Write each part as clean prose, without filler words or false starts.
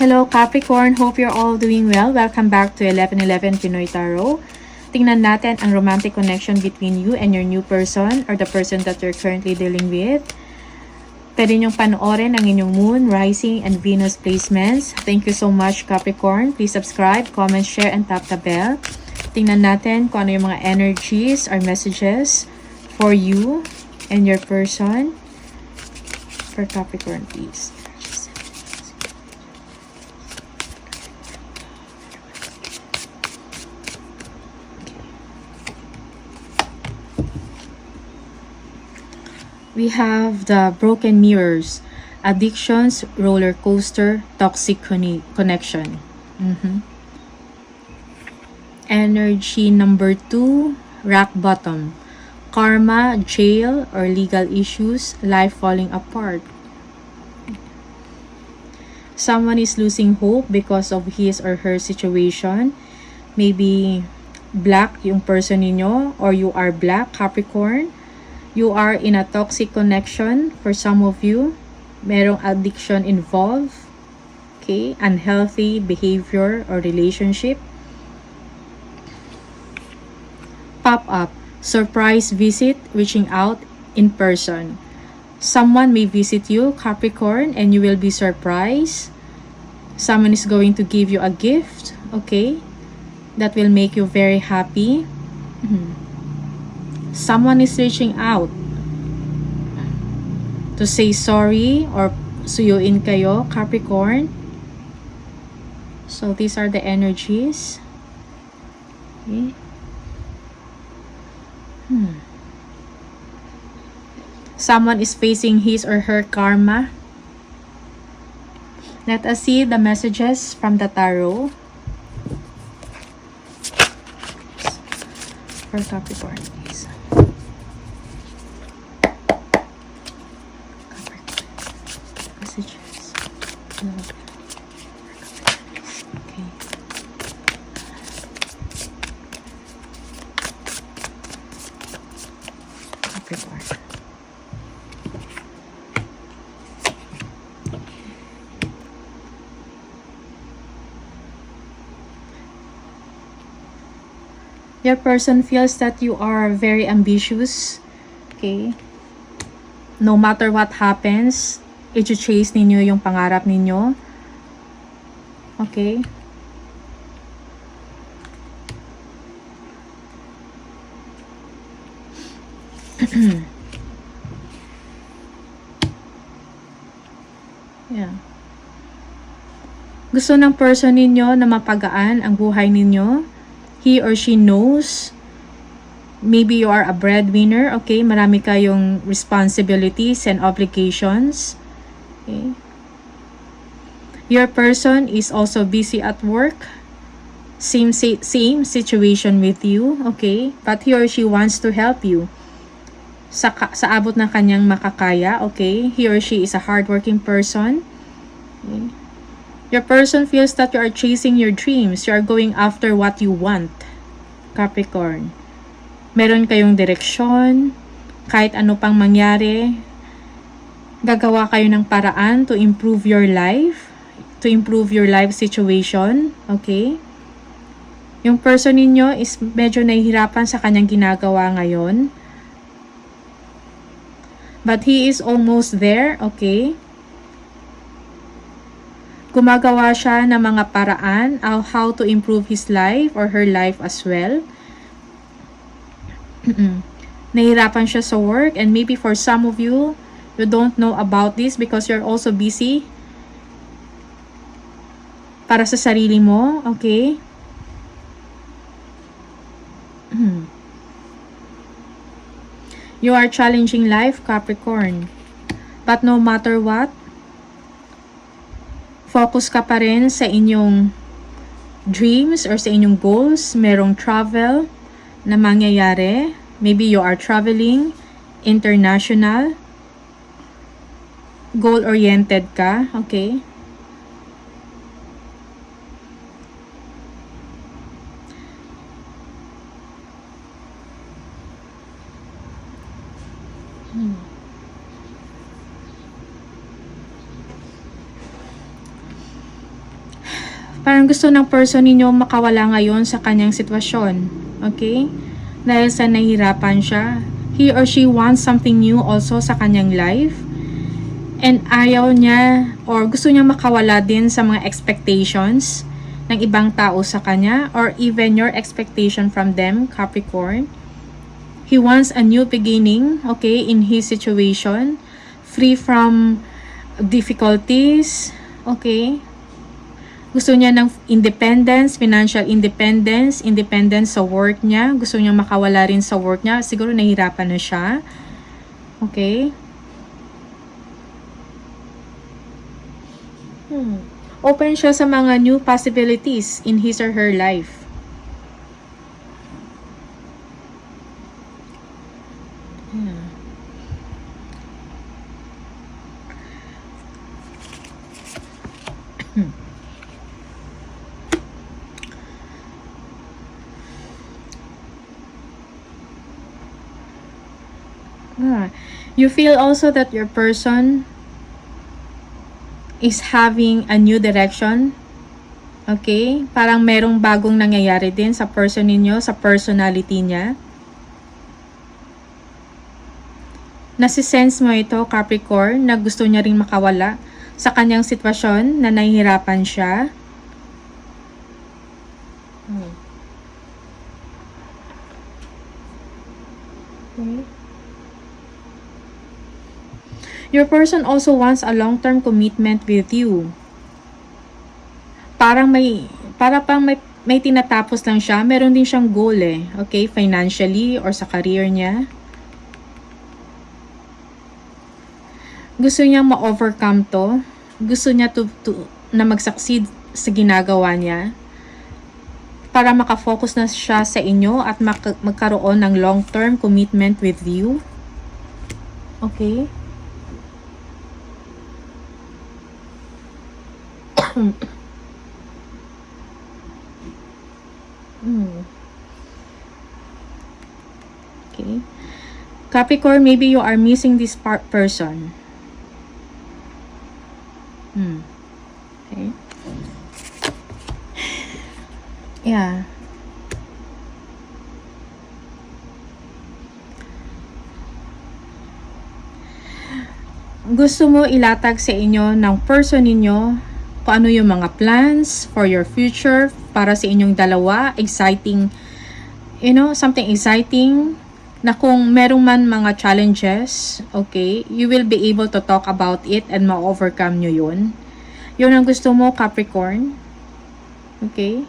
Hello Capricorn, hope you're all doing well. Welcome back to 1111 Pinoy Tarot. Tingnan natin ang romantic connection between you and your new person or the person that you're currently dealing with. Pwede niyong panoorin ang inyong moon, rising, and Venus placements. Thank you so much Capricorn. Please subscribe, comment, share, and tap the bell. Tingnan natin kung ano yung mga energies or messages for you and your person. For Capricorn, please. We have the broken mirrors, addictions, roller coaster, toxic connection. Energy number 2, rock bottom, karma, jail, or legal issues, life falling apart. Someone is losing hope because of his or her situation. Maybe black yung person ninyo, or you are black, Capricorn. You are in a toxic connection for some of you. Merong addiction involved. Okay, unhealthy behavior or relationship. Pop up, surprise visit, reaching out in person. Someone may visit you, Capricorn, and you will be surprised. Someone is going to give you a gift, okay, that will make you very happy. Someone is reaching out to say sorry or suyuin kayo, Capricorn. So these are the energies. Okay. Someone is facing his or her karma. Let us see the messages from the tarot for Capricorn, please. Messages. Okay. Capricorn. Your person feels that you are very ambitious. Okay. No matter what happens, i-chase ninyo yung pangarap ninyo. Okay. Yeah. Gusto ng person ninyo na mapagaan ang buhay ninyo. He or she knows. Maybe you are a breadwinner. Okay, marami kayong responsibilities and obligations. Okay. Your person is also busy at work. Same situation with you. Okay, but he or she wants to help you. Sa abot ng kanyang makakaya. Okay, he or she is a hardworking person. Okay. Your person feels that you are chasing your dreams. You are going after what you want, Capricorn. Meron kayong direksyon. Kahit ano pang mangyari, gagawa kayo ng paraan to improve your life. To improve your life situation. Okay? Yung person ninyo is medyo nahihirapan sa kanyang ginagawa ngayon. But he is almost there. Okay? Gumagawa siya ng mga paraan how to improve his life or her life as well. Nahirapan siya sa work, and maybe for some of you, you don't know about this because you're also busy para sa sarili mo. Okay? You are challenging life, Capricorn. But no matter what, focus ka pa rin sa inyong dreams or sa inyong goals. Merong travel na mangyayari. Maybe you are traveling international. Goal-oriented ka. Okay? Parang gusto ng person ninyo makawala ngayon sa kanyang sitwasyon. Okay? Dahil sa nahihirapan siya. He or she wants something new also sa kanyang life. And ayaw niya or gusto niya makawala din sa mga expectations ng ibang tao sa kanya or even your expectation from them, Capricorn. He wants a new beginning, okay, in his situation. Free from difficulties, okay. Gusto niya ng independence, financial independence, independence sa work niya. Gusto niya makawala rin sa work niya. Siguro nahihirapan na siya. Okay. Open siya sa mga new possibilities in his or her life. You feel also that your person is having a new direction. Okay? Parang merong bagong nangyayari din sa person ninyo, sa personality niya. Nasisense mo ito, Capricorn, na gusto niya rin makawala sa kanyang sitwasyon na nahihirapan siya. Okay. Your person also wants a long-term commitment with you. Para pang may tinatapos lang siya, meron din siyang goal eh. Okay, financially or sa career niya. Gusto niya ma-overcome to. Gusto niya na mag-succeed sa ginagawa niya. Para makafocus na siya sa inyo at magkaroon ng long-term commitment with you. Okay? Okay. Capricorn, maybe you are missing this person. Okay. Yeah. Gusto mo ilatag sa inyo ng person ninyo kung ano yung mga plans for your future para sa inyong dalawa. Exciting, something exciting na kung merong man mga challenges, okay, you will be able to talk about it and ma-overcome nyo yun. Yun ang gusto mo, Capricorn. Okay?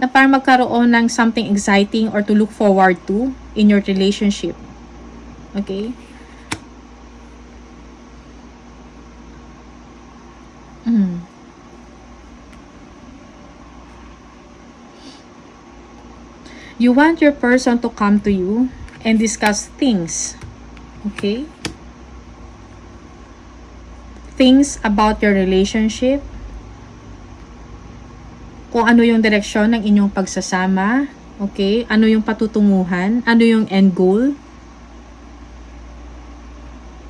Na para magkaroon ng something exciting or to look forward to in your relationship. Okay? You want your person to come to you and discuss things. Okay? Things about your relationship. Kung ano yung direksyon ng inyong pagsasama. Okay? Ano yung patutunguhan? Ano yung end goal?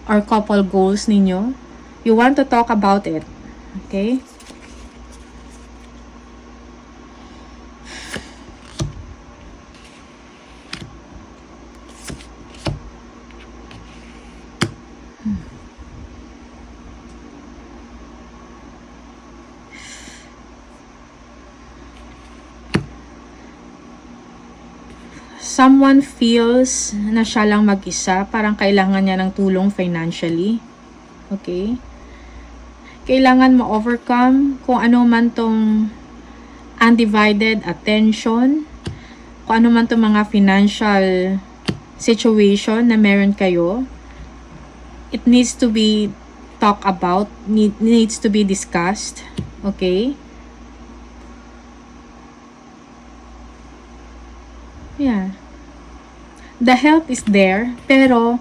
Or couple goals ninyo. You want to talk about it. Okay? Someone feels na siya lang mag-isa, parang kailangan niya ng tulong financially. Okay? Kailangan ma-overcome kung ano man tong undivided attention, kung ano man tong mga financial situation na meron kayo. It needs to be talked about, needs to be discussed. Okay? Yeah. The help is there, pero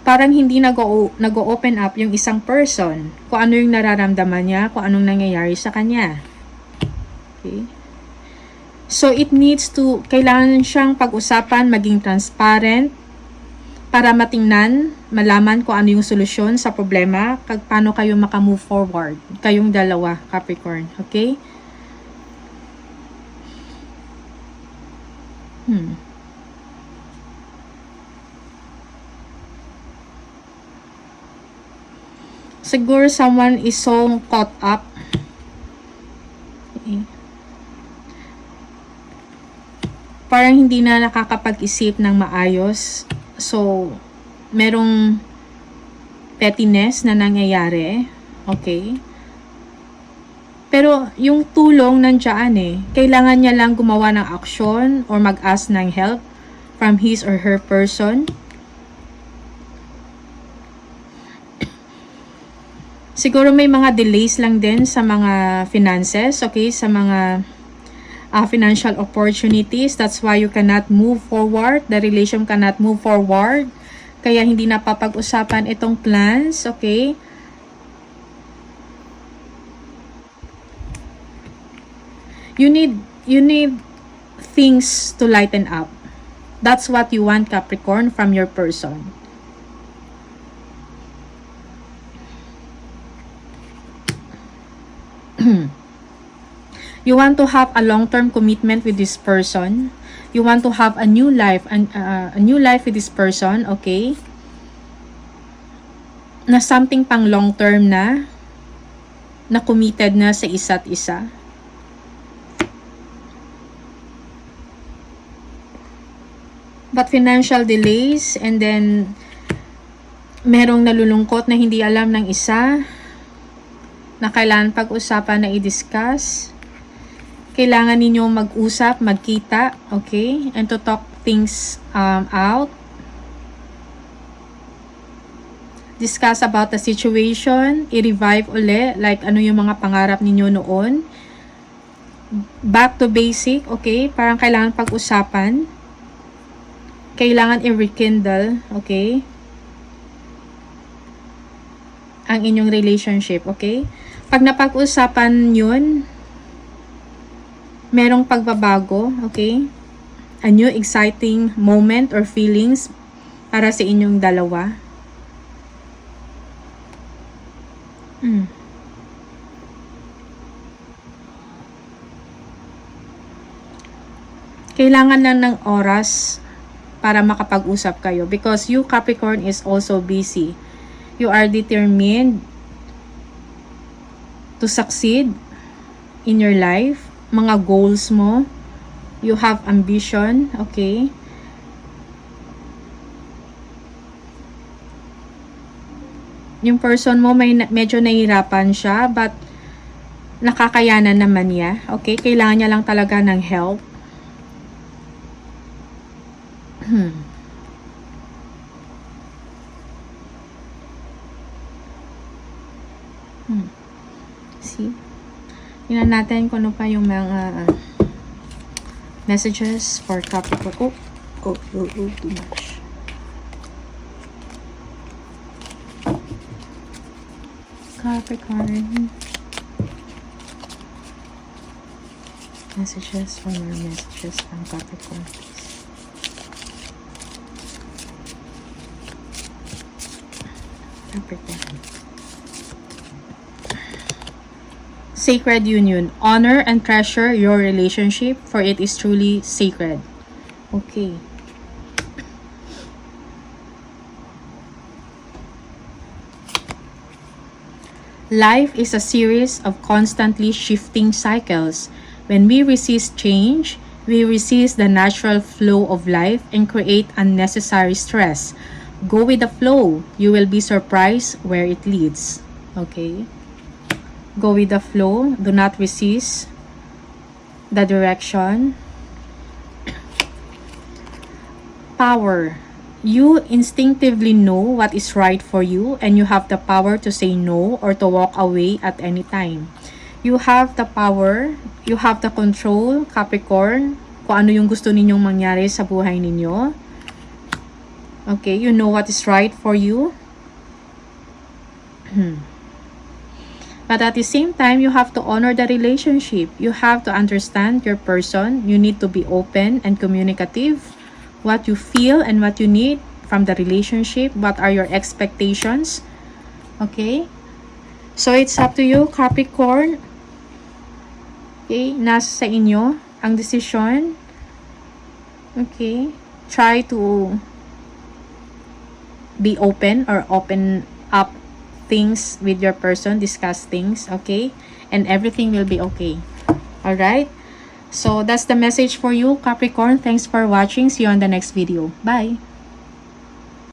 parang hindi nag-open up yung isang person kung ano yung nararamdaman niya, kung anong nangyayari sa kanya. Okay? So, it needs to, kailangan siyang pag-usapan, maging transparent, para matingnan, malaman kung ano yung solusyon sa problema, paano kayo makamove forward, kayong dalawa, Capricorn. Okay? Siguro someone is so caught up. Okay. Parang hindi na nakakapag-isip ng maayos. So, merong pettiness na nangyayari. Okay. Pero yung tulong nandiyan eh. Kailangan niya lang gumawa ng action or mag-ask ng help from his or her person. Siguro may mga delays lang din sa mga finances, okay? Sa mga financial opportunities. That's why you cannot move forward. The relation cannot move forward. Kaya hindi napapag-usapan itong plans, okay? You need things to lighten up. That's what you want, Capricorn, from your person. You want to have a long-term commitment with this person. You want to have a new life and a new life with this person, okay? Na something pang long-term na committed na sa isa't isa. But financial delays, and then merong nalulungkot na hindi alam ng isa na kailangan pag-usapan na i-discuss. Kailangan ninyo mag-usap, magkita, okay? And to talk things out. Discuss about the situation, i-revive uli, like ano yung mga pangarap ninyo noon. Back to basic, okay? Parang kailangan pag-usapan. Kailangan i-rekindle, okay? Ang inyong relationship, okay? Pag napag-usapan yun, merong pagbabago, okay? A new exciting moment or feelings para sa inyong dalawa. Kailangan lang ng oras para makapag-usap kayo because you, Capricorn, is also busy. You are determined to succeed in your life. Mga goals mo. You have ambition, okay? Yung person mo medyo nahihirapan siya but nakakayanan naman niya, okay? Kailangan niya lang talaga ng help. See? Tingnan natin kung ano pa yung mga messages for Capricorn. Too much. Capricorn. Messages from our messages from Capricorn, please. Capricorn. Sacred union. Honor and treasure your relationship, for it is truly sacred. Okay. Life is a series of constantly shifting cycles. When we resist change, we resist the natural flow of life and create unnecessary stress. Go with the flow. You will be surprised where it leads. Okay? Go with the flow. Do not resist the direction. Power. You instinctively know what is right for you and you have the power to say no or to walk away at any time. You have the power, you have the control, Capricorn, kung ano yung gusto ninyong mangyari sa buhay ninyo. Okay, you know what is right for you. But at the same time, you have to honor the relationship. You have to understand your person. You need to be open and communicative. What you feel and what you need from the relationship. What are your expectations? Okay? So, it's up to you, Capricorn. Okay? Nasa sa inyo ang desisyon. Okay? Try to be open or open up things with your person, discuss things, okay? And everything will be okay. Alright? So, that's the message for you, Capricorn. Thanks for watching. See you on the next video. Bye!